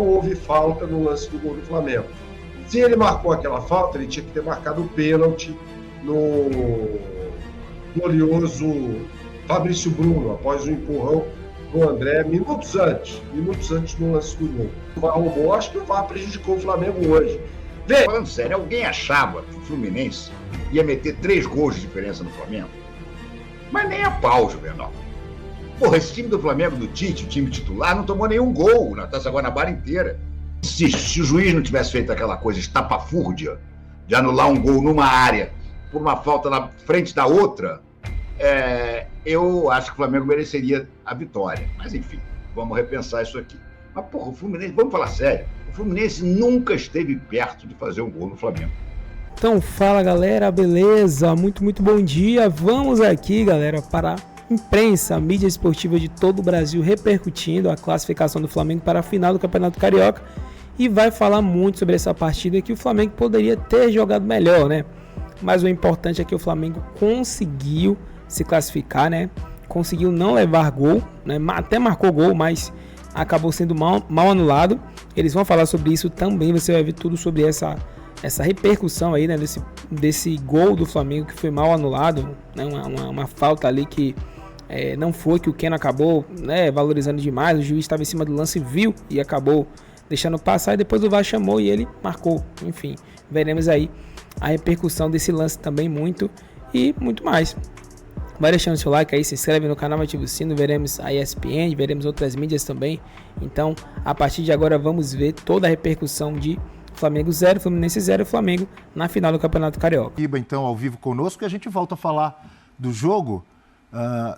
houve falta no lance do gol do Flamengo. Se ele marcou aquela falta, ele tinha que ter marcado o pênalti no glorioso Fabrício Bruno, após o empurrão do André, minutos antes no lance do gol. O VAR roubou, acho que o VAR prejudicou o Flamengo hoje. Falando sério, alguém achava que o Fluminense ia meter 3 gols de diferença no Flamengo? Mas nem a pau, Juvenal. Porra, esse time do Flamengo, do Tite, o time titular, não tomou nenhum gol na Taça Guanabara inteira. Se o juiz não tivesse feito aquela coisa estapafúrdia de anular um gol numa área por uma falta na frente da outra, eu acho que o Flamengo mereceria a vitória. Mas, enfim, vamos repensar isso aqui. Mas, porra, o Fluminense, vamos falar sério, o Fluminense nunca esteve perto de fazer um gol no Flamengo. Então, fala, galera, beleza? Muito bom dia. Vamos aqui, galera, para a imprensa, a mídia esportiva de todo o Brasil repercutindo a classificação do Flamengo para a final do Campeonato Carioca e vai falar muito sobre essa partida que o Flamengo poderia ter jogado melhor, né? Mas o importante é que o Flamengo conseguiu se classificar, né? Conseguiu não levar gol, né? Até marcou gol, mas acabou sendo mal anulado. Eles vão falar sobre isso também, você vai ver tudo sobre essa repercussão aí, né, desse gol do Flamengo que foi mal anulado, né, uma falta ali que não foi, que o Keno acabou, né, valorizando demais, o juiz estava em cima do lance, viu e acabou deixando passar, e depois o VAR chamou e ele marcou. Enfim, veremos aí a repercussão desse lance também muito mais. Vai deixando seu like aí, se inscreve no canal, ativa o sino, veremos a ESPN, veremos outras mídias também. Então, a partir de agora vamos ver toda a repercussão de Flamengo 0, Fluminense 0, Flamengo na final do Campeonato Carioca. Então, ao vivo conosco, e a gente volta a falar do jogo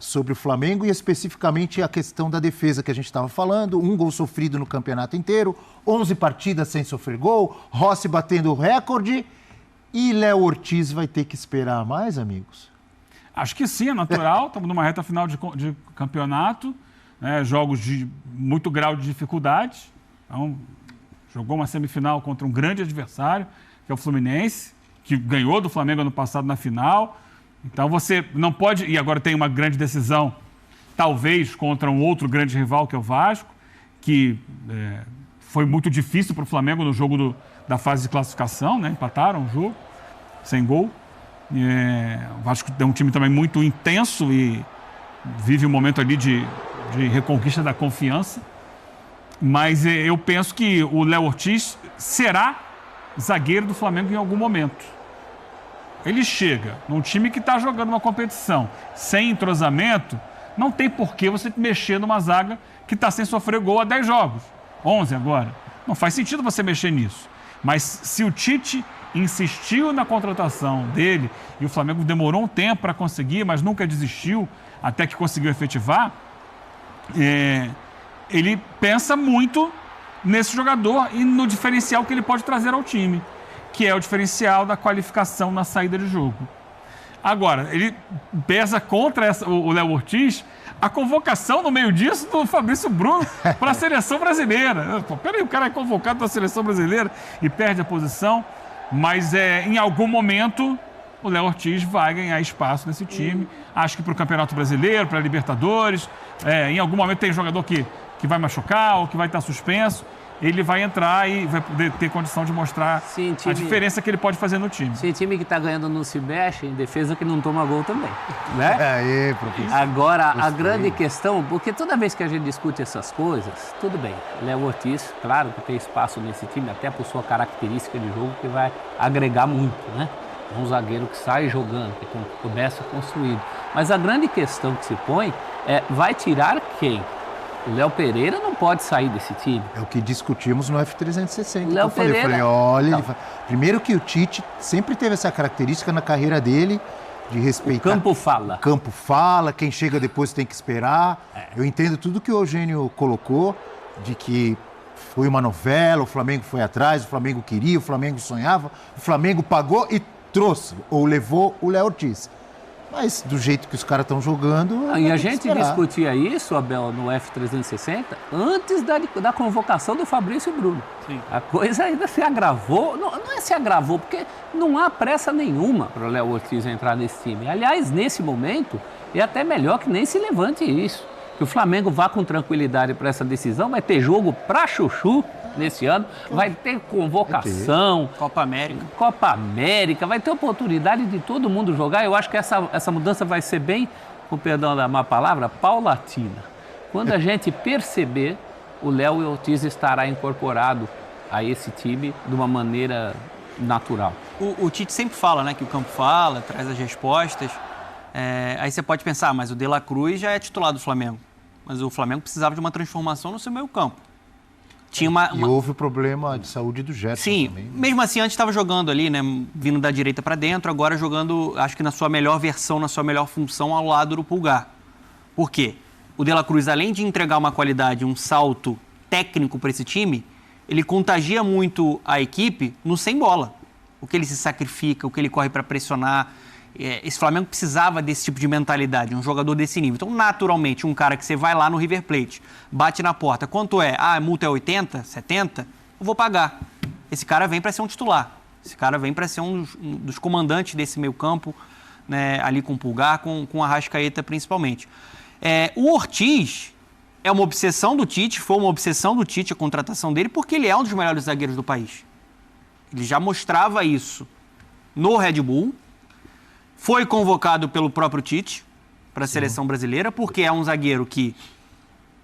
sobre o Flamengo e especificamente a questão da defesa que a gente estava falando. 1 gol sofrido no campeonato inteiro, 11 partidas sem sofrer gol, Rossi batendo o recorde e Léo Ortiz vai ter que esperar mais, amigos? Acho que sim, é natural. Estamos numa reta final de campeonato, né, jogos de muito grau de dificuldade. Então, jogou uma semifinal contra um grande adversário, que é o Fluminense, que ganhou do Flamengo ano passado na final. Então você não pode... E agora tem uma grande decisão, talvez, contra um outro grande rival, que é o Vasco, que foi muito difícil para o Flamengo no jogo da fase de classificação, né? Empataram o jogo, sem gol. O Vasco é um time também muito intenso e vive um momento ali de reconquista da confiança. Mas eu penso que o Léo Ortiz será zagueiro do Flamengo em algum momento. Ele chega num time que está jogando uma competição sem entrosamento, não tem por que você mexer numa zaga que está sem sofrer gol há 10 jogos, 11 agora. Não faz sentido você mexer nisso. Mas se o Tite insistiu na contratação dele e o Flamengo demorou um tempo para conseguir, mas nunca desistiu até que conseguiu efetivar, ele pensa muito nesse jogador e no diferencial que ele pode trazer ao time, que é o diferencial da qualificação na saída de jogo. Agora, ele pesa contra o Léo Ortiz a convocação no meio disso do Fabrício Bruno para a seleção brasileira. Peraí, o cara é convocado para a seleção brasileira e perde a posição, mas em algum momento o Léo Ortiz vai ganhar espaço nesse time. Acho que para o Campeonato Brasileiro, para a Libertadores, em algum momento tem jogador que vai machucar ou que vai estar suspenso, ele vai entrar e vai poder ter condição de mostrar a diferença que ele pode fazer no time. Se time que está ganhando não se mexe, em defesa que não toma gol também, né? Aí, professor. Agora, a grande questão, porque toda vez que a gente discute essas coisas, tudo bem, Léo Ortiz, claro que tem espaço nesse time, até por sua característica de jogo, que vai agregar muito, né? Um zagueiro que sai jogando, que começa construído. Mas a grande questão que se põe vai tirar quem? O Léo Pereira não pode sair desse time. É o que discutimos no F360. Léo Pereira... Eu falei, olha... Primeiro que o Tite sempre teve essa característica na carreira dele de respeitar... O campo fala. O campo fala, quem chega depois tem que esperar. Eu entendo tudo que o Eugênio colocou, de que foi uma novela, o Flamengo foi atrás, o Flamengo queria, o Flamengo sonhava, o Flamengo pagou e trouxe, ou levou o Léo Ortiz. Mas do jeito que os caras estão jogando... E a gente discutia isso, Abel, no F360, antes da convocação do Fabrício Bruno. Sim. A coisa ainda se agravou, não é se agravou, porque não há pressa nenhuma para o Léo Ortiz entrar nesse time. Aliás, nesse momento, é até melhor que nem se levante isso. Que o Flamengo vá com tranquilidade para essa decisão. Vai ter jogo para chuchu nesse ano. Vai ter convocação. Copa América. Vai ter oportunidade de todo mundo jogar. Eu acho que essa mudança vai ser bem, com perdão da má palavra, paulatina. Quando a gente perceber, o Léo Ortiz estará incorporado a esse time de uma maneira natural. O Tite sempre fala, né, que o campo fala, traz as respostas. Aí você pode pensar, mas o De La Cruz já é titular do Flamengo. Mas o Flamengo precisava de uma transformação no seu meio campo. E houve o problema de saúde do Gerson. Sim, também, né? Mesmo assim, antes estava jogando ali, né, vindo da direita para dentro, agora jogando, acho que na sua melhor versão, na sua melhor função, ao lado do Pulgar. Por quê? O De La Cruz, além de entregar uma qualidade, um salto técnico para esse time, ele contagia muito a equipe no sem bola. O que ele se sacrifica, o que ele corre para pressionar. Esse Flamengo precisava desse tipo de mentalidade, um jogador desse nível. Então, naturalmente, um cara que você vai lá no River Plate, bate na porta, quanto é? A multa é 80, 70? Eu vou pagar. Esse cara vem para ser um titular. Esse cara vem para ser um dos comandantes desse meio campo, né, ali com o Pulgar, com a Arrascaeta principalmente. O Ortiz é uma obsessão do Tite, foi uma obsessão do Tite a contratação dele, porque ele é um dos melhores zagueiros do país. Ele já mostrava isso no Red Bull. Foi convocado pelo próprio Tite para a seleção brasileira, porque é um zagueiro que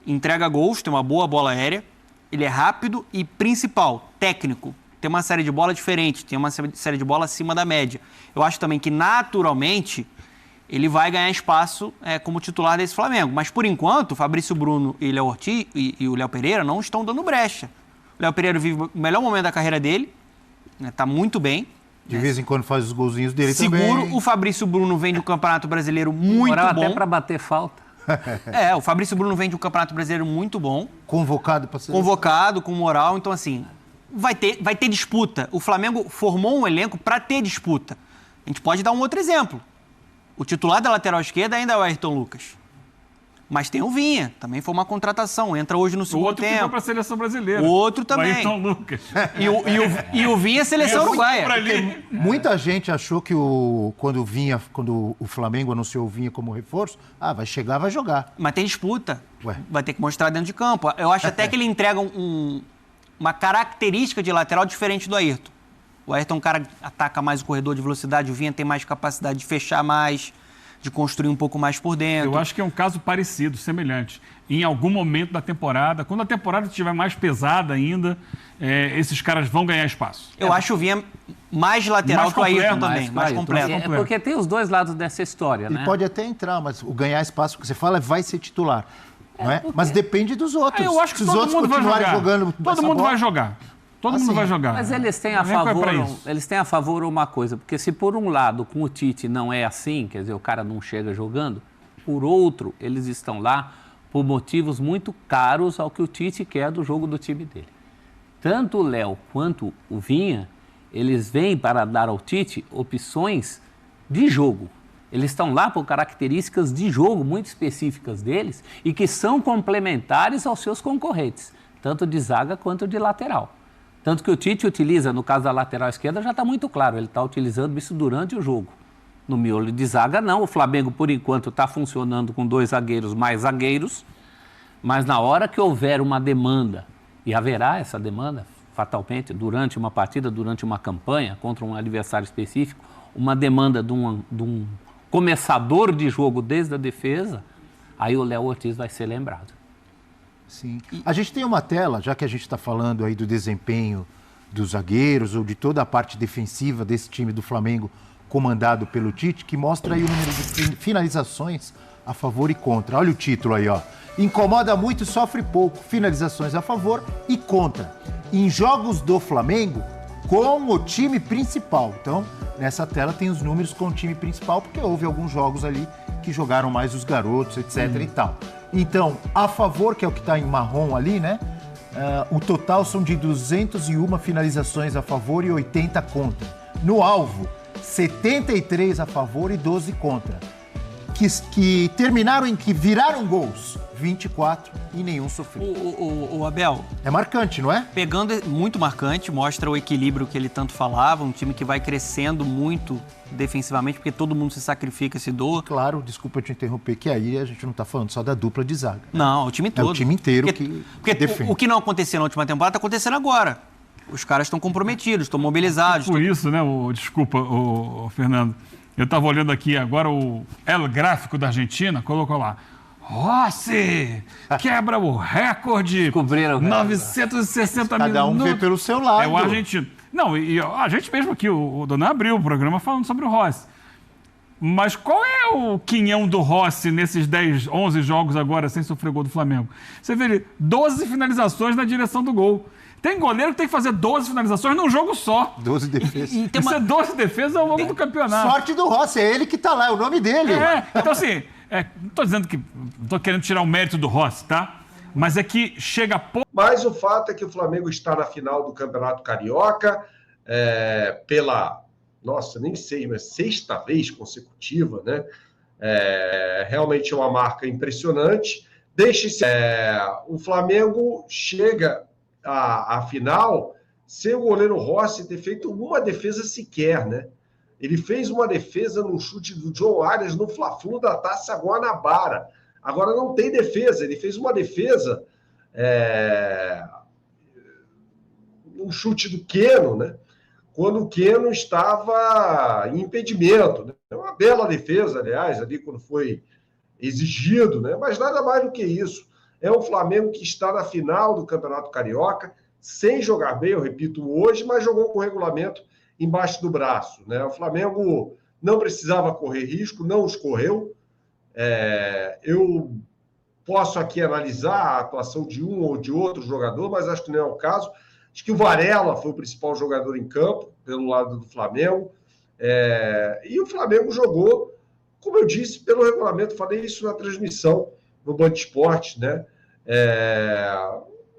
entrega gols, tem uma boa bola aérea, ele é rápido e, principal, técnico. Tem uma série de bola diferente, tem uma série de bola acima da média. Eu acho também que, naturalmente, ele vai ganhar espaço como titular desse Flamengo. Mas, por enquanto, o Fabrício Bruno e Léo Ortiz e o Léo Pereira não estão dando brecha. O Léo Pereira vive o melhor momento da carreira dele, está muito bem. De vez em quando faz os golzinhos dele Seguro, também. Seguro, o Fabrício Bruno vem de um Campeonato Brasileiro muito bom. Até para bater falta. O Fabrício Bruno vem de um Campeonato Brasileiro muito bom. Convocado para ser. Convocado, com moral. Então, assim, vai ter disputa. O Flamengo formou um elenco para ter disputa. A gente pode dar um outro exemplo. O titular da lateral esquerda ainda é o Ayrton Lucas. Mas tem o Vinha, também foi uma contratação, entra hoje no segundo tempo. O outro que foi para a seleção brasileira. O outro também. O Ayrton Lucas. E o Vinha é seleção uruguaia. Muita gente achou que quando o Flamengo anunciou o Vinha como reforço, vai chegar, vai jogar. Mas tem disputa. Vai ter que mostrar dentro de campo. Eu acho até que ele entrega uma característica de lateral diferente do Ayrton. O Ayrton é um cara que ataca mais o corredor de velocidade, o Vinha tem mais capacidade de fechar mais, de construir um pouco mais por dentro. Eu acho que é um caso parecido, semelhante. Em algum momento da temporada, quando a temporada estiver mais pesada ainda, esses caras vão ganhar espaço. Eu acho o Vinha mais lateral que o Ayrton também, mais completo. Porque tem os dois lados dessa história, né? Ele pode até entrar, mas o ganhar espaço que você fala vai ser titular. Não é? Mas depende dos outros. Eu acho que todo mundo vai jogar. Todo mundo vai jogar. Todo mundo vai jogar. Mas eles têm a favor uma coisa, porque se por um lado com o Tite não é assim, quer dizer, o cara não chega jogando, por outro, eles estão lá por motivos muito caros ao que o Tite quer do jogo do time dele. Tanto o Léo quanto o Vinha, eles vêm para dar ao Tite opções de jogo. Eles estão lá por características de jogo muito específicas deles e que são complementares aos seus concorrentes, tanto de zaga quanto de lateral. Tanto que o Tite utiliza, no caso da lateral esquerda, já está muito claro, ele está utilizando isso durante o jogo. No miolo de zaga, não. O Flamengo, por enquanto, está funcionando com 2 zagueiros mais zagueiros, mas na hora que houver uma demanda, e haverá essa demanda, fatalmente, durante uma partida, durante uma campanha, contra um adversário específico, uma demanda de um começador de jogo desde a defesa, aí o Léo Ortiz vai ser lembrado. Sim. A gente tem uma tela, já que a gente está falando aí do desempenho dos zagueiros ou de toda a parte defensiva desse time do Flamengo comandado pelo Tite, que mostra aí o número de finalizações a favor e contra. Olha o título aí, ó. Incomoda muito e sofre pouco. Finalizações a favor e contra. Em jogos do Flamengo, com o time principal. Então, nessa tela tem os números com o time principal, porque houve alguns jogos ali que jogaram mais os garotos, etc. e tal. Então, a favor, que é o que está em marrom ali, né? O total são de 201 finalizações a favor e 80 contra. No alvo, 73 a favor e 12 contra. Que terminaram em que viraram gols. 24 e nenhum sofrido. O Abel, É marcante, não é? pegando, muito marcante, mostra o equilíbrio que ele tanto falava, um time que vai crescendo muito defensivamente, porque todo mundo se sacrifica, se doa. Claro, desculpa te interromper, que aí a gente não está falando só da dupla de zaga. Não, o time todo. É o time inteiro porque defende. o que não acontecia na última temporada está acontecendo agora. Os caras estão comprometidos, estão mobilizados. Por isso, né, desculpa, Fernando, eu estava olhando aqui agora o El Gráfico da Argentina, colocou lá, Rossi quebra o recorde, Descobriram, 960 Cada um minutos. vê pelo seu lado. É o argentino. Não, e a gente mesmo aqui, o Donan abriu o programa falando sobre o Rossi. Mas qual é o quinhão do Rossi nesses 10, 11 jogos agora sem sofrer gol do Flamengo? Você vê ali, 12 finalizações na direção do gol. Tem goleiro que tem que fazer 12 finalizações num jogo só. 12 defesas. E tem Isso é 12 defesas ao longo do campeonato. Sorte do Rossi, é ele que tá lá, é o nome dele. Então assim, não tô dizendo que... Não tô querendo tirar o mérito do Rossi, tá? Mas é que chega pouco... Mas o fato é que o Flamengo está na final do Campeonato Carioca pela, nossa, nem sei, mas sexta vez consecutiva, né? Realmente é uma marca impressionante. O Flamengo chega à final sem o goleiro Rossi ter feito uma defesa sequer, né? Ele fez uma defesa no chute do John Arias no Fla-Flu da Taça Guanabara. Agora não tem defesa, ele fez uma defesa no chute do Keno, né? Quando o Keno estava em impedimento, né? Uma bela defesa, aliás, ali quando foi exigido, né? Mas nada mais do que isso. É um Flamengo que está na final do Campeonato Carioca, sem jogar bem, eu repito, hoje, mas jogou com o regulamento embaixo do braço, né? O Flamengo não precisava correr risco, não os correu. Eu posso aqui analisar a atuação de um ou de outro jogador, mas acho que não é o caso. Acho que o Varela foi o principal jogador em campo, pelo lado do Flamengo. E o Flamengo jogou, como eu disse, pelo regulamento. Falei isso na transmissão no Band Esportes, né?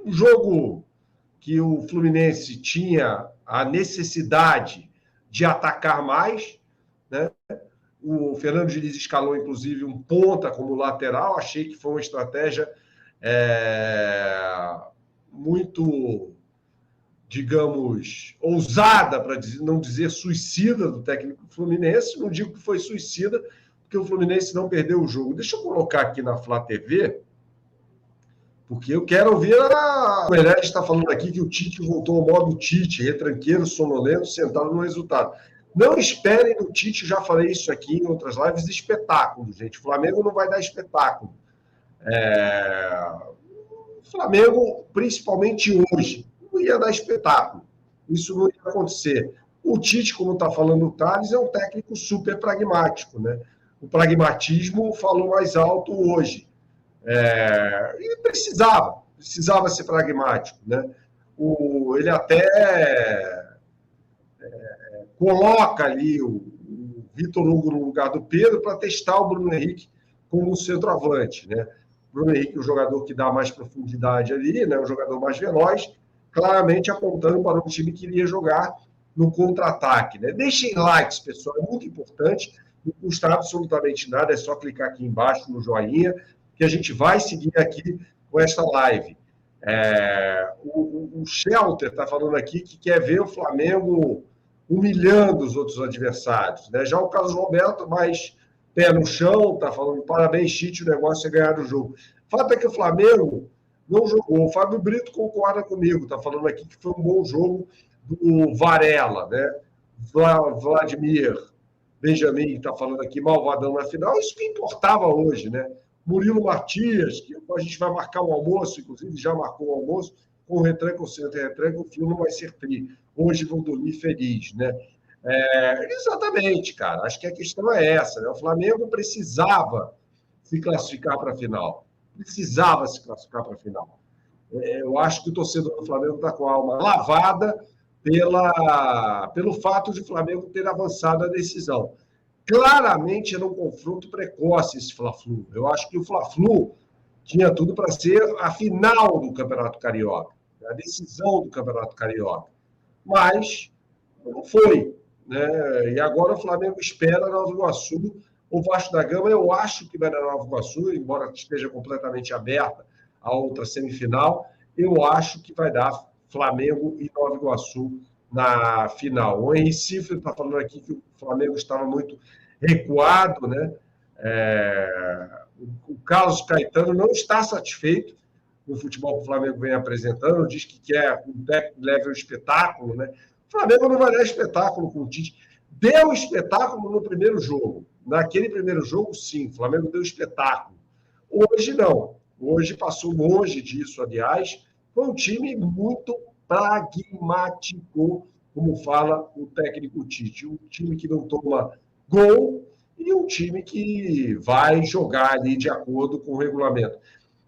Um jogo que o Fluminense tinha a necessidade de atacar mais, né? O Fernando Diniz escalou, inclusive, um ponta como lateral. Achei que foi uma estratégia muito, digamos, ousada, para não dizer suicida, do técnico fluminense. Não digo que foi suicida, porque o Fluminense não perdeu o jogo. Deixa eu colocar aqui na Flá TV, porque eu quero ouvir o Meirelles está falando aqui que o Tite voltou ao modo Tite, retranqueiro, sonolento, sentado no resultado. Não esperem do Tite, já falei isso aqui em outras lives, espetáculo, gente. O Flamengo não vai dar espetáculo. O Flamengo, principalmente hoje, não ia dar espetáculo. Isso não ia acontecer. O Tite, como está falando o Thales, é um técnico super pragmático, né? O pragmatismo falou mais alto hoje. E precisava ser pragmático, né? Ele até coloca ali o Vitor Hugo no lugar do Pedro para testar o Bruno Henrique como centroavante, né? O Bruno Henrique é o jogador que dá mais profundidade ali, né? O jogador mais veloz, claramente apontando para um time que iria jogar no contra-ataque, né? Deixem likes, pessoal, é muito importante, não custa absolutamente nada, é só clicar aqui embaixo no joinha, que a gente vai seguir aqui com esta live. O Shelter está falando aqui que quer ver o Flamengo humilhando os outros adversários, né? Já o Carlos Roberto, mais pé no chão, está falando parabéns, Tite, o negócio é ganhar o jogo. O fato é que o Flamengo não jogou. O Fábio Brito concorda comigo, está falando aqui que foi um bom jogo do Varela, né? Vladimir Benjamin está falando aqui, malvadão na final. Isso que importava hoje, né? Murilo Matias, que a gente vai marcar um almoço, inclusive já marcou um almoço, com retranca ou sem retranca, o Flu não vai ser tri. Hoje vão dormir feliz, né? Exatamente, cara. Acho que a questão é essa, né? O Flamengo precisava se classificar para a final. Precisava se classificar para a final. Eu acho que o torcedor do Flamengo está com a alma lavada pelo fato de o Flamengo ter avançado a decisão. Claramente era um confronto precoce esse Fla-Flu. Eu acho que o Fla-Flu tinha tudo para ser a final do Campeonato Carioca, a decisão do Campeonato Carioca. Mas não foi, né? E agora o Flamengo espera Nova Iguaçu O Vasco da Gama, eu acho que vai dar Nova Iguaçu, embora esteja completamente aberta a outra semifinal, eu acho que vai dar Flamengo e Nova Iguaçu na final. O Henrique Cifre está falando aqui que o Flamengo estava muito recuado, né? O Carlos Caetano não está satisfeito com o futebol que o Flamengo vem apresentando, diz que quer um técnico que leve um espetáculo, né? O Flamengo não vai dar espetáculo com o Tite. Deu espetáculo no primeiro jogo. Naquele primeiro jogo, sim, o Flamengo deu espetáculo. Hoje, não. Hoje passou longe disso, aliás. Foi um time muito pragmático, como fala o técnico Tite. Um time que não toma gol e um time que vai jogar ali de acordo com o regulamento.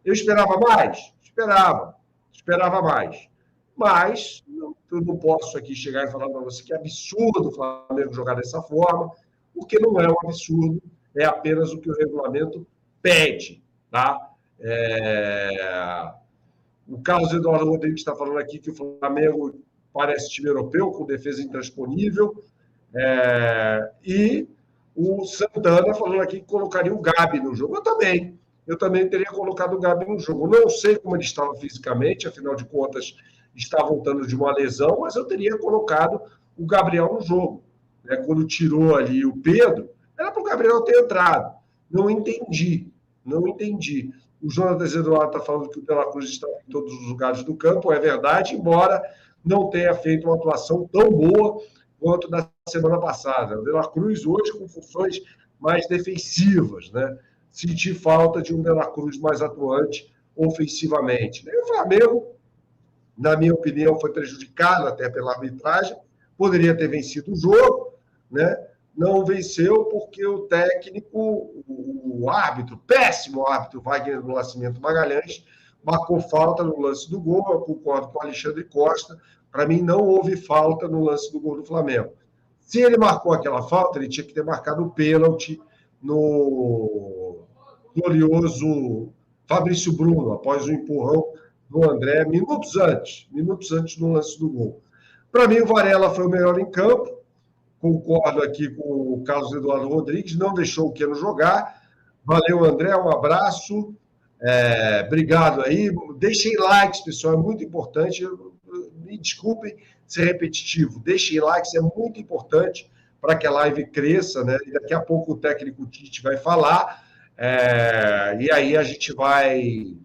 Eu esperava mais? Esperava mais. Mas eu não posso aqui chegar e falar para você que é absurdo o Flamengo jogar dessa forma, porque não é um absurdo, é apenas o que o regulamento pede. Tá? O Carlos Eduardo Rodrigues está falando aqui que o Flamengo parece time europeu, com defesa intransponível, e o Santana falando aqui que colocaria o Gabi no jogo. Eu também teria colocado o Gabi no jogo. Não sei como ele estava fisicamente, afinal de contas, está voltando de uma lesão, mas eu teria colocado o Gabriel no jogo. Quando tirou ali o Pedro, era para o Gabriel ter entrado. Não entendi. O Jonas Eduardo está falando que o De La Cruz está em todos os lugares do campo, é verdade, embora não tenha feito uma atuação tão boa quanto na semana passada. O De La Cruz hoje com funções mais defensivas, né? Senti falta de um De La Cruz mais atuante ofensivamente. E o Flamengo, na minha opinião, foi prejudicado até pela arbitragem, poderia ter vencido o jogo, né? Não venceu porque o técnico, o árbitro, péssimo árbitro, Wagner do Nascimento Magalhães, marcou falta no lance do gol. Eu concordo com o Alexandre Costa. Para mim, não houve falta no lance do gol do Flamengo. Se ele marcou aquela falta, ele tinha que ter marcado o pênalti no glorioso Fabrício Bruno, após o empurrão do André, minutos antes do lance do gol. Para mim, o Varela foi o melhor em campo. Concordo aqui com o Carlos Eduardo Rodrigues, não deixou o Keno jogar. Valeu, André, um abraço. Obrigado aí. Deixem likes, pessoal, é muito importante. Me desculpem ser repetitivo. Deixem likes, é muito importante para que a live cresça, né? E daqui a pouco o técnico Tite vai falar, e aí a gente vai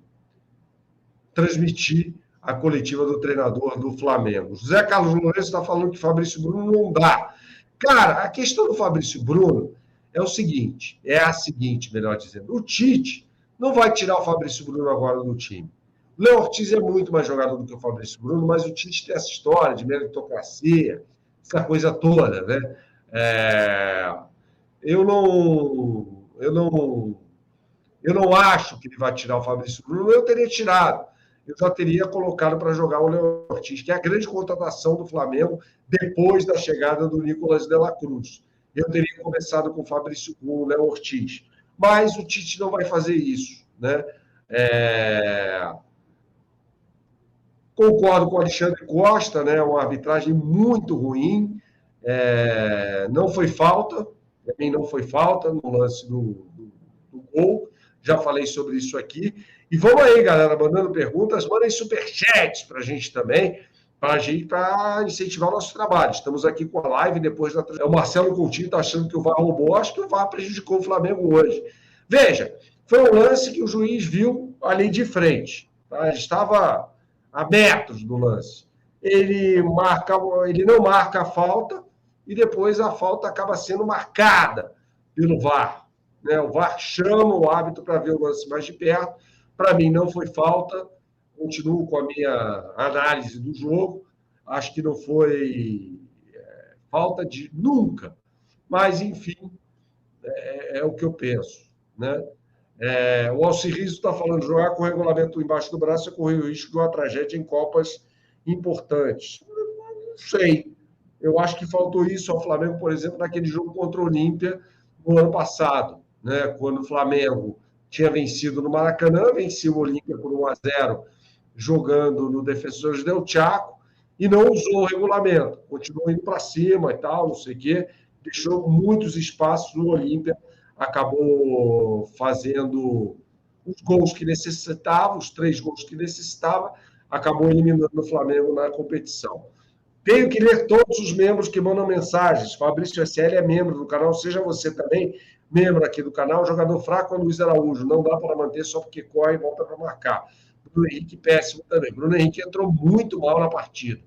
transmitir a coletiva do treinador do Flamengo. José Carlos Lourenço está falando que Fabrício Bruno não dá. Cara, a questão do Fabrício Bruno é a seguinte, melhor dizendo. O Tite não vai tirar o Fabrício Bruno agora do time. O Léo Ortiz é muito mais jogador do que o Fabrício Bruno, mas o Tite tem essa história de meritocracia, essa coisa toda, né? Eu não acho que ele vai tirar o Fabrício Bruno, eu teria tirado. Eu já teria colocado para jogar o Léo Ortiz, que é a grande contratação do Flamengo depois da chegada do Nicolas de la Cruz. Eu teria começado com o Léo Ortiz. Mas o Tite não vai fazer isso, né? Concordo com o Alexandre Costa, né? Uma arbitragem muito ruim. Não foi falta, para mim não foi falta no lance do gol. Já falei sobre isso aqui. E vamos aí, galera, mandando perguntas, mandem superchats para a gente também, para incentivar o nosso trabalho. Estamos aqui com a live depois da... O Marcelo Coutinho está achando que o VAR roubou, acho que o VAR prejudicou o Flamengo hoje. Veja, foi um lance que o juiz viu ali de frente. Tá? Ele estava a metros do lance. Ele não marca a falta e depois a falta acaba sendo marcada pelo VAR. Né? O VAR chama o árbitro para ver o lance mais de perto. Para mim, não foi falta. Continuo com a minha análise do jogo. Acho que não foi falta de nunca. Mas, enfim, é o que eu penso. Né? O Alcirrizo está falando, jogar com o regulamento embaixo do braço é correr o risco de uma tragédia em Copas importantes. Não sei. Eu acho que faltou isso ao Flamengo, por exemplo, naquele jogo contra o Olímpia no ano passado, né? Quando o Flamengo tinha vencido no Maracanã, venceu o Olímpia por 1-0, jogando no Defensores del Chaco, e não usou o regulamento. Continuou indo para cima e tal, não sei o quê. Deixou muitos espaços no Olímpia acabou fazendo os gols que necessitava, os 3 gols que necessitava, acabou eliminando o Flamengo na competição. Tenho que ler todos os membros que mandam mensagens. Fabrício SL é membro do canal, seja você também membro aqui do canal. Jogador fraco é Luiz Araújo, não dá para manter só porque corre e volta para marcar. Bruno Henrique, péssimo também. Bruno Henrique entrou muito mal na partida.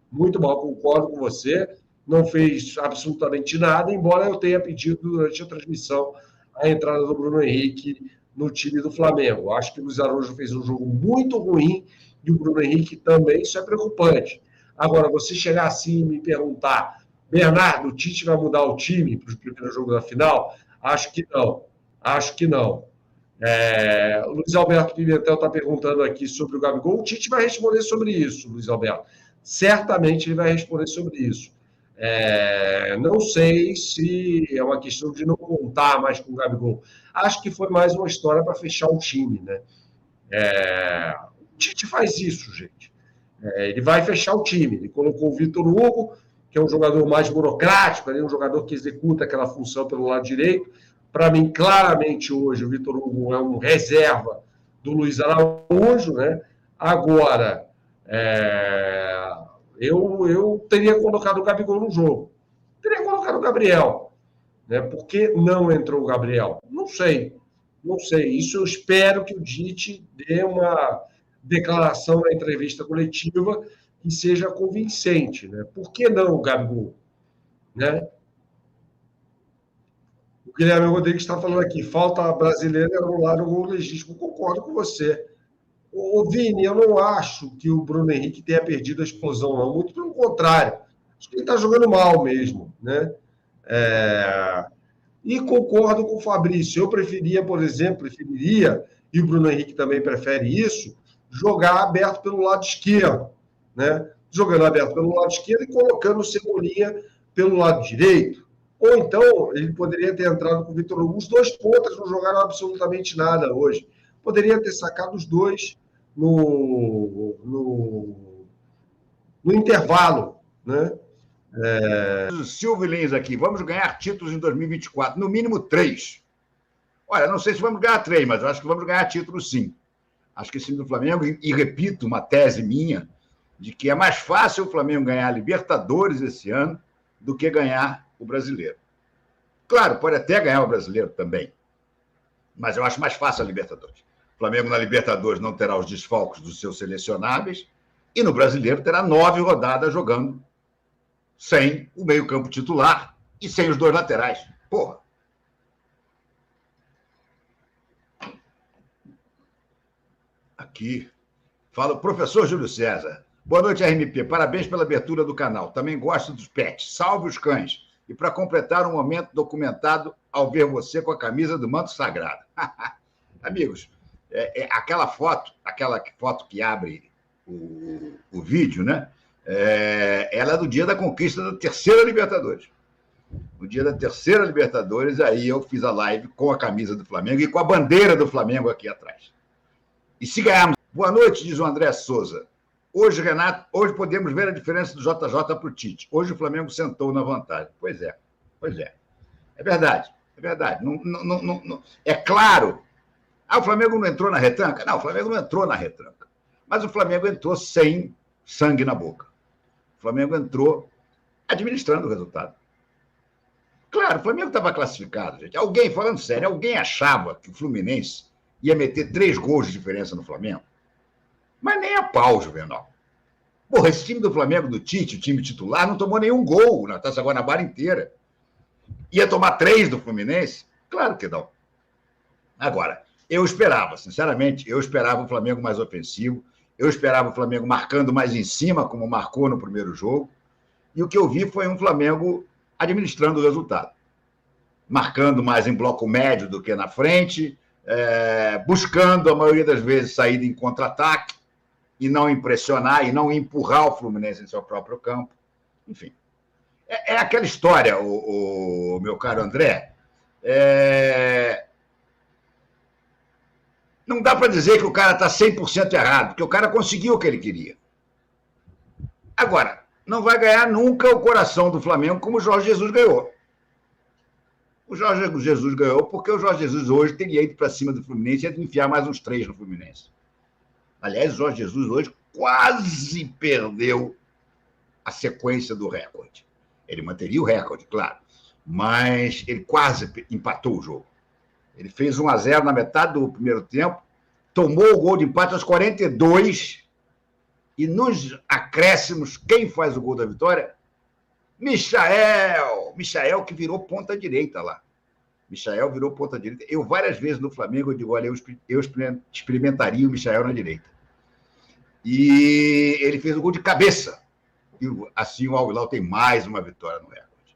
Muito mal, concordo com você. Não fez absolutamente nada, embora eu tenha pedido durante a transmissão a entrada do Bruno Henrique no time do Flamengo. Acho que o Luiz Araújo fez um jogo muito ruim e o Bruno Henrique também, isso é preocupante. Agora, você chegar assim e me perguntar, Bernardo, o Tite vai mudar o time para o primeiro jogo da final? Acho que não. Acho que não. O Luiz Alberto Pimentel está perguntando aqui sobre o Gabigol. O Tite vai responder sobre isso, Luiz Alberto. Certamente ele vai responder sobre isso. Não sei se é uma questão de não contar mais com o Gabigol. Acho que foi mais uma história para fechar o time, né? O Tite faz isso, gente. Ele vai fechar o time. Ele colocou o Vitor Hugo, que é um jogador mais burocrático, um jogador que executa aquela função pelo lado direito. Para mim, claramente, hoje, o Vitor Hugo é um reserva do Luiz Araújo, né? Agora, eu teria colocado o Gabigol no jogo. Teria colocado o Gabriel. Né? Por que não entrou o Gabriel? Não sei. Não sei. Isso eu espero que o Tite dê uma declaração na entrevista coletiva que seja convincente. Né? Por que não o Gabigol? Né? O Guilherme Rodrigues está falando aqui, falta brasileira anular o gol legítimo. Concordo com você. Ô, Vini, eu não acho que o Bruno Henrique tenha perdido a explosão, não. Muito pelo contrário. Acho que ele está jogando mal mesmo. Né? E concordo com o Fabrício. Eu preferia, por exemplo, e o Bruno Henrique também prefere isso, jogar aberto pelo lado esquerdo. Né? Jogando aberto pelo lado esquerdo e colocando o Cebolinha pelo lado direito. Ou então, ele poderia ter entrado com o Vitor Hugo. Os 2 pontas não jogaram absolutamente nada hoje. Poderia ter sacado os 2 no intervalo. Né? Silvio Lins aqui. Vamos ganhar títulos em 2024. No mínimo 3. Olha, não sei se vamos ganhar 3, mas eu acho que vamos ganhar títulos sim. Acho que esse time do Flamengo, e repito uma tese minha, de que é mais fácil o Flamengo ganhar a Libertadores esse ano do que ganhar o Brasileiro. Claro, pode até ganhar o Brasileiro também, mas eu acho mais fácil a Libertadores. O Flamengo na Libertadores não terá os desfalques dos seus selecionáveis e no Brasileiro terá 9 rodadas jogando sem o meio-campo titular e sem os 2 laterais. Porra! Aqui, fala o professor Júlio César. Boa noite, RMP. Parabéns pela abertura do canal. Também gosto dos pets. Salve os cães. E para completar um momento documentado ao ver você com a camisa do manto sagrado. Amigos, aquela foto que abre o vídeo, né? Ela é do dia da conquista da 3ª Libertadores. No dia da 3ª Libertadores, aí eu fiz a live com a camisa do Flamengo e com a bandeira do Flamengo aqui atrás. E se ganharmos... Boa noite, diz o André Souza. Hoje, Renato, hoje podemos ver a diferença do JJ para o Tite. Hoje o Flamengo sentou na vantagem. Pois é. É verdade. Não, é claro. O Flamengo não entrou na retranca? Não, o Flamengo não entrou na retranca. Mas o Flamengo entrou sem sangue na boca. O Flamengo entrou administrando o resultado. Claro, o Flamengo estava classificado, gente. Falando sério, alguém achava que o Fluminense ia meter 3 gols de diferença no Flamengo? Mas nem a pau, Juvenal. Porra, esse time do Flamengo, do Tite, o time titular, não tomou nenhum gol na Taça Guanabara inteira. Ia tomar 3 do Fluminense? Claro que não. Agora, eu esperava, sinceramente, o Flamengo mais ofensivo, eu esperava o Flamengo marcando mais em cima, como marcou no primeiro jogo, e o que eu vi foi um Flamengo administrando o resultado. Marcando mais em bloco médio do que na frente, buscando, a maioria das vezes, saída em contra-ataque, e não impressionar, e não empurrar o Fluminense em seu próprio campo. Enfim, é aquela história, o meu caro André. Não dá para dizer que o cara está 100% errado, porque o cara conseguiu o que ele queria. Agora, não vai ganhar nunca o coração do Flamengo como o Jorge Jesus ganhou. O Jorge Jesus ganhou porque o Jorge Jesus hoje teria ido para cima do Fluminense e ia enfiar mais uns 3 no Fluminense. Aliás, o Jorge Jesus hoje quase perdeu a sequência do recorde. Ele manteria o recorde, claro, mas ele quase empatou o jogo. Ele fez 1-0 na metade do primeiro tempo, tomou o gol de empate aos 42 e nos acréscimos, quem faz o gol da vitória? Michael que virou ponta direita lá. Michael virou ponta direita. Eu várias vezes no Flamengo eu digo, olha, eu experimentaria o Michael na direita. E ele fez o gol de cabeça. E assim o Al Hilal tem mais uma vitória no recorde.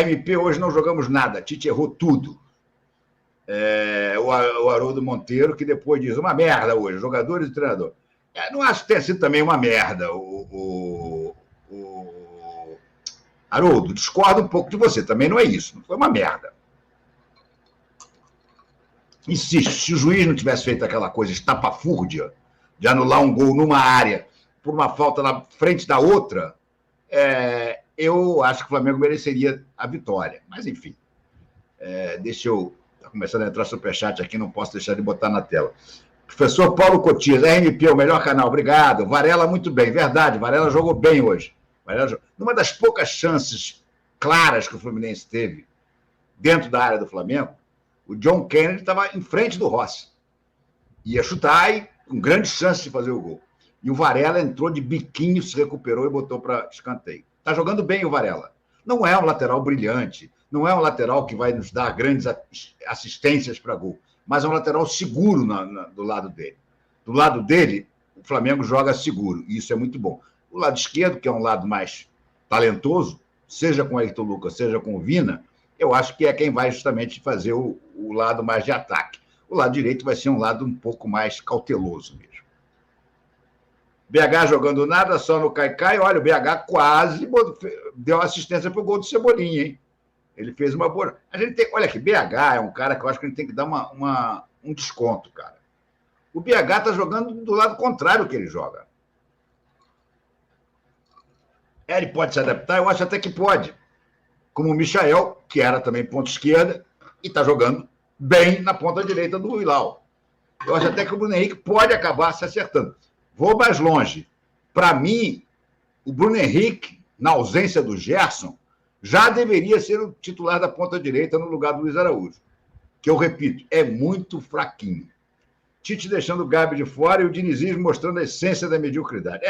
RMP, hoje não jogamos nada. Tite errou tudo. O Haroldo Monteiro, que depois diz, uma merda hoje, jogadores e treinador. Não acho que tenha sido também uma merda. Haroldo, discordo um pouco de você, também não é isso. Não foi uma merda. Insisto, se o juiz não tivesse feito aquela coisa estapafúrdia de anular um gol numa área por uma falta na frente da outra, eu acho que o Flamengo mereceria a vitória. Mas, enfim, deixa eu... Está começando a entrar superchat aqui, não posso deixar de botar na tela. Professor Paulo Cotias, RMP, o melhor canal, obrigado. Varela, muito bem, verdade, Varela jogou bem hoje. Numa das poucas chances claras que o Fluminense teve dentro da área do Flamengo, o John Kennedy estava em frente do Rossi. Ia chutar e com grande chance de fazer o gol. E o Varela entrou de biquinho, se recuperou e botou para escanteio. Está jogando bem o Varela. Não é um lateral brilhante, não é um lateral que vai nos dar grandes assistências para gol, mas é um lateral seguro do lado dele. Do lado dele, o Flamengo joga seguro, e isso é muito bom. O lado esquerdo, que é um lado mais talentoso, seja com o Ayrton Lucas, seja com o Vina, eu acho que é quem vai justamente fazer o lado mais de ataque. O lado direito vai ser um lado um pouco mais cauteloso mesmo. BH jogando nada, só no Caicai. Olha, o BH quase deu assistência para o gol do Cebolinha, hein? Ele fez uma boa... Olha aqui, BH é um cara que eu acho que a gente tem que dar um desconto, cara. O BH está jogando do lado contrário que ele joga. Ele pode se adaptar? Eu acho até que pode. Como o Michael, que era também ponta esquerda, e está jogando bem na ponta direita do Hilal. Eu acho até que o Bruno Henrique pode acabar se acertando. Vou mais longe. Para mim, o Bruno Henrique, na ausência do Gerson, já deveria ser o titular da ponta direita no lugar do Luiz Araújo. Que eu repito, é muito fraquinho. Tite deixando o Gabi de fora e o dinizismo mostrando a essência da mediocridade.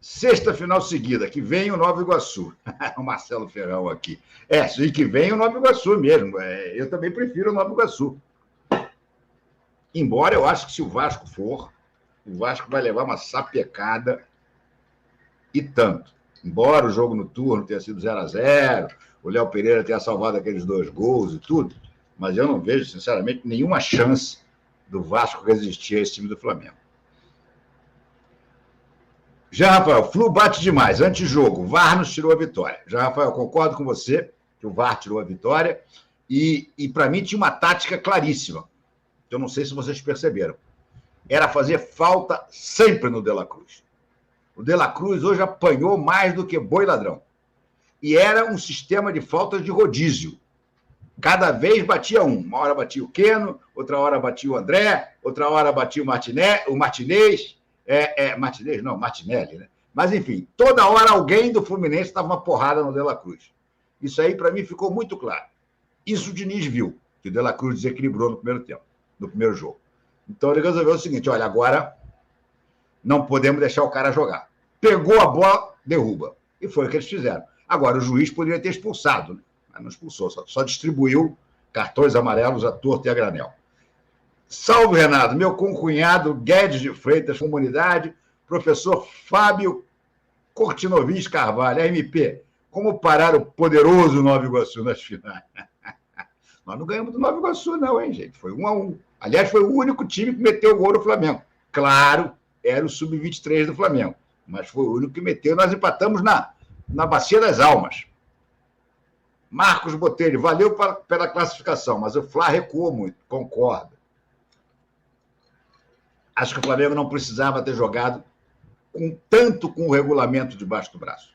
Sexta final seguida, que vem o Nova Iguaçu. O Marcelo Ferrão aqui. E que vem o Nova Iguaçu mesmo. Eu também prefiro o Nova Iguaçu. Embora eu acho que se o Vasco for, o Vasco vai levar uma sapecada e tanto. Embora o jogo no turno tenha sido 0-0, o Léo Pereira tenha salvado aqueles 2 gols e tudo, mas eu não vejo, sinceramente, nenhuma chance do Vasco resistir a esse time do Flamengo. Já, Rafael, Flu bate demais. Antes-jogo, o VAR nos tirou a vitória. Já, Rafael, concordo com você que o VAR tirou a vitória e para mim, tinha uma tática claríssima. Eu não sei se vocês perceberam. Era fazer falta sempre no De La Cruz. O De La Cruz hoje apanhou mais do que boi ladrão. E era um sistema de faltas de rodízio. Cada vez batia um. Uma hora batia o Keno, outra hora batia o André, outra hora batia o Martinez. Martinelli, né? Mas, enfim, toda hora alguém do Fluminense estava uma porrada no De La Cruz. Isso aí, para mim, ficou muito claro. Isso o Diniz viu, que o De La Cruz desequilibrou no primeiro tempo, no primeiro jogo. Então, ele resolveu o seguinte, olha, agora não podemos deixar o cara jogar. Pegou a bola, derruba. E foi o que eles fizeram. Agora, o juiz poderia ter expulsado, né? Mas não expulsou, só distribuiu cartões amarelos à torta e a granel. Salve, Renato, meu concunhado Guedes de Freitas, comunidade, professor Fábio Cortinovis Carvalho, RMP, como parar o poderoso Nova Iguaçu nas finais? Nós não ganhamos do Nova Iguaçu, não, hein, gente? Foi 1-1. Aliás, foi o único time que meteu o gol no Flamengo. Claro, era o Sub-23 do Flamengo, mas foi o único que meteu. Nós empatamos na Bacia das Almas. Marcos Botelho, valeu pela classificação, mas o Fla recuou muito, concordo. Acho que o Flamengo não precisava ter jogado tanto com o regulamento debaixo do braço.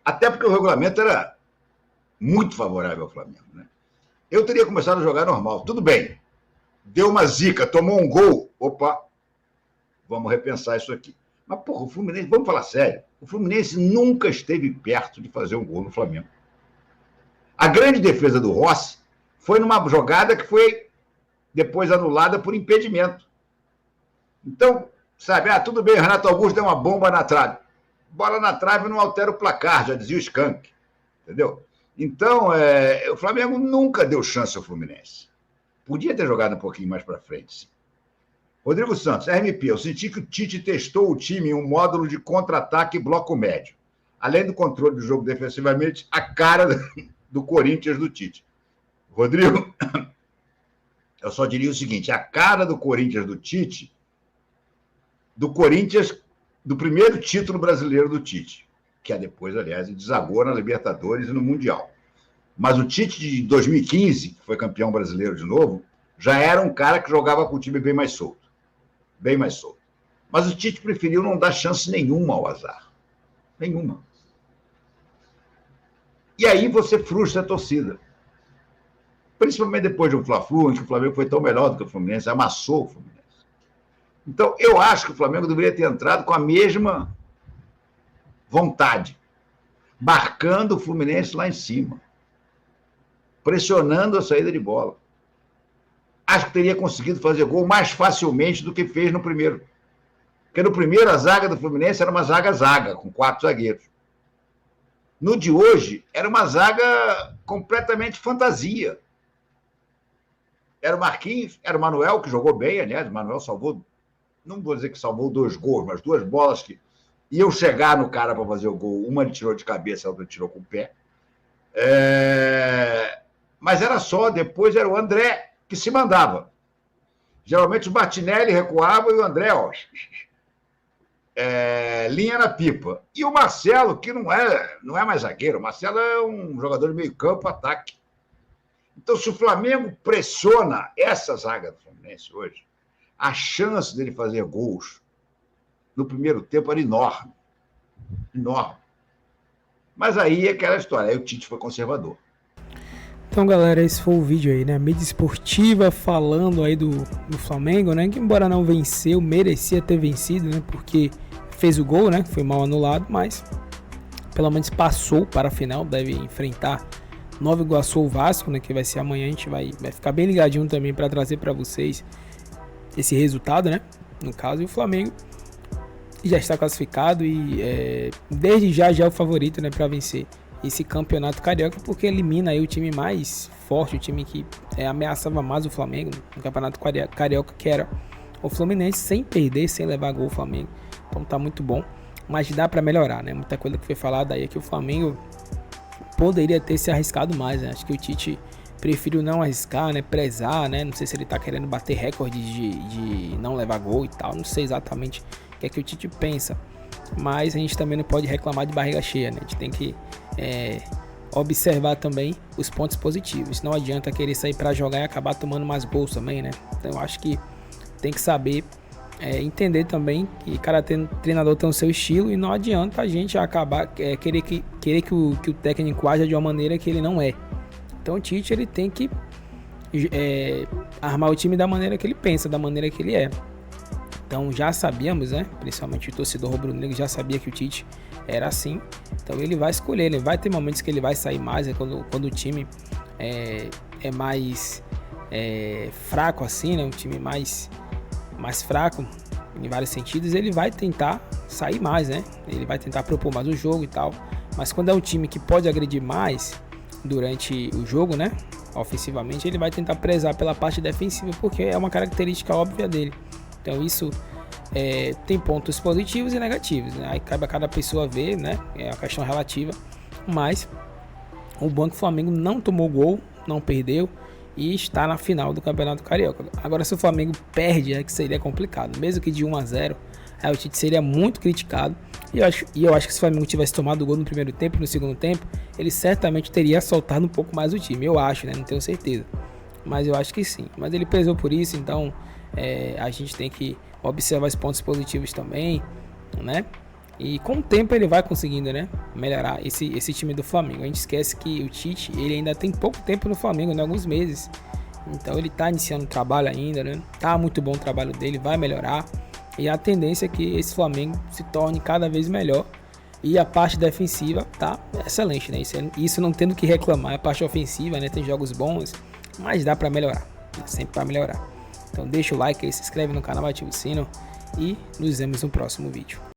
Até porque o regulamento era muito favorável ao Flamengo, né? Eu teria começado a jogar normal. Tudo bem. Deu uma zica, tomou um gol. Opa, vamos repensar isso aqui. Mas, porra, o Fluminense, vamos falar sério, o Fluminense nunca esteve perto de fazer um gol no Flamengo. A grande defesa do Rossi foi numa jogada que foi depois anulada por impedimento. Então, sabe, tudo bem, Renato Augusto deu uma bomba na trave. Bola na trave não altera o placar, já dizia o Skank. Entendeu? Então, o Flamengo nunca deu chance ao Fluminense. Podia ter jogado um pouquinho mais para frente, sim. Rodrigo Santos, RMP, eu senti que o Tite testou o time em um módulo de contra-ataque e bloco médio. Além do controle do jogo defensivamente, a cara do Corinthians do Tite. Rodrigo, eu só diria o seguinte, a cara do Corinthians do Tite, do primeiro título brasileiro do Tite, que depois, aliás, desagou na Libertadores e no Mundial. Mas o Tite de 2015, que foi campeão brasileiro de novo, já era um cara que jogava com o time bem mais solto. Bem mais solto. Mas o Tite preferiu não dar chance nenhuma ao azar. Nenhuma. E aí você frustra a torcida. Principalmente depois de um Fla-Flu, em que o Flamengo foi tão melhor do que o Fluminense, amassou o Fluminense. Então, eu acho que o Flamengo deveria ter entrado com a mesma vontade, marcando o Fluminense lá em cima, pressionando a saída de bola. Acho que teria conseguido fazer gol mais facilmente do que fez no primeiro. Porque no primeiro, a zaga do Fluminense era uma zaga-zaga, com 4 zagueiros. No de hoje, era uma zaga completamente fantasia. Era o Marquinhos, era o Manuel, que jogou bem, aliás, o Manuel salvou, não vou dizer que salvou 2 gols, mas 2 bolas que iam chegar no cara para fazer o gol. Uma ele tirou de cabeça, a outra ele tirou com o pé. Mas era só, depois era o André que se mandava. Geralmente o Martinelli recuava e o André, linha na pipa. E o Marcelo, que não é mais zagueiro, o Marcelo é um jogador de meio campo, ataque. Então, se o Flamengo pressiona essa zaga do Fluminense hoje, a chance dele fazer gols no primeiro tempo era enorme. Enorme. Mas aí é aquela história, aí o Tite foi conservador. Então, galera, esse foi o vídeo aí, né? A mídia esportiva falando aí do Flamengo, né? Que embora não venceu, merecia ter vencido, né? Porque fez o gol, né? Foi mal anulado, mas pelo menos passou para a final. Deve enfrentar Nova Iguaçu ou Vasco, né? Que vai ser amanhã. A gente vai ficar bem ligadinho também para trazer para vocês esse resultado, né? No caso, e o Flamengo já está classificado e desde já é o favorito, né? Para vencer esse campeonato carioca, porque elimina aí o time mais forte, o time que ameaçava mais o Flamengo no campeonato carioca, que era o Fluminense, sem perder, sem levar gol o Flamengo. Então tá muito bom, mas dá para melhorar, né? Muita coisa que foi falada aí é que o Flamengo poderia ter se arriscado mais, né? Acho que o Tite preferiu não arriscar, né? Prezar, né? Não sei se ele tá querendo bater recorde de não levar gol e tal, não sei exatamente o que é que o Tite pensa, mas a gente também não pode reclamar de barriga cheia, né? A gente tem que observar também os pontos positivos. Não adianta querer sair para jogar e acabar tomando mais gols também, né? Então eu acho que tem que saber entender também que cada treinador tem o seu estilo e não adianta a gente acabar querer que o técnico haja de uma maneira que ele não é. Então o Tite ele tem que armar o time da maneira que ele pensa, da maneira que ele é. Então já sabíamos, né? Principalmente o torcedor rubro-negro já sabia que o Tite era assim. Então ele vai escolher, ele vai ter momentos que ele vai sair mais, quando o time é mais fraco assim, né? Um time mais fraco em vários sentidos, ele vai tentar sair mais, né? Ele vai tentar propor mais o jogo e tal. Mas quando é um time que pode agredir mais durante o jogo, né? Ofensivamente, ele vai tentar prezar pela parte defensiva, porque é uma característica óbvia dele. Então isso tem pontos positivos e negativos, né? Aí cabe a cada pessoa ver, né? É uma questão relativa. Mas o bom é que o Flamengo não tomou gol, não perdeu e está na final do Campeonato Carioca. Agora, se o Flamengo perde, que seria complicado. Mesmo que de 1-0, aí o Tite seria muito criticado. E eu acho que se o Flamengo tivesse tomado o gol no primeiro tempo e no segundo tempo, ele certamente teria soltado um pouco mais o time. Eu acho, né? Não tenho certeza. Mas eu acho que sim. Mas ele pesou por isso, então a gente tem que observar os pontos positivos também, né? E com o tempo ele vai conseguindo, né, melhorar esse time do Flamengo. A gente esquece que o Tite, ele ainda tem pouco tempo no Flamengo, né, alguns meses. Então ele tá iniciando o trabalho ainda, né? Tá muito bom o trabalho dele, vai melhorar. E a tendência é que esse Flamengo se torne cada vez melhor. E a parte defensiva tá excelente, né? Isso não tendo que reclamar. A parte ofensiva, né? Tem jogos bons, mas dá para melhorar. Sempre para melhorar. Então deixa o like aí, se inscreve no canal, ativa o sino e nos vemos no próximo vídeo.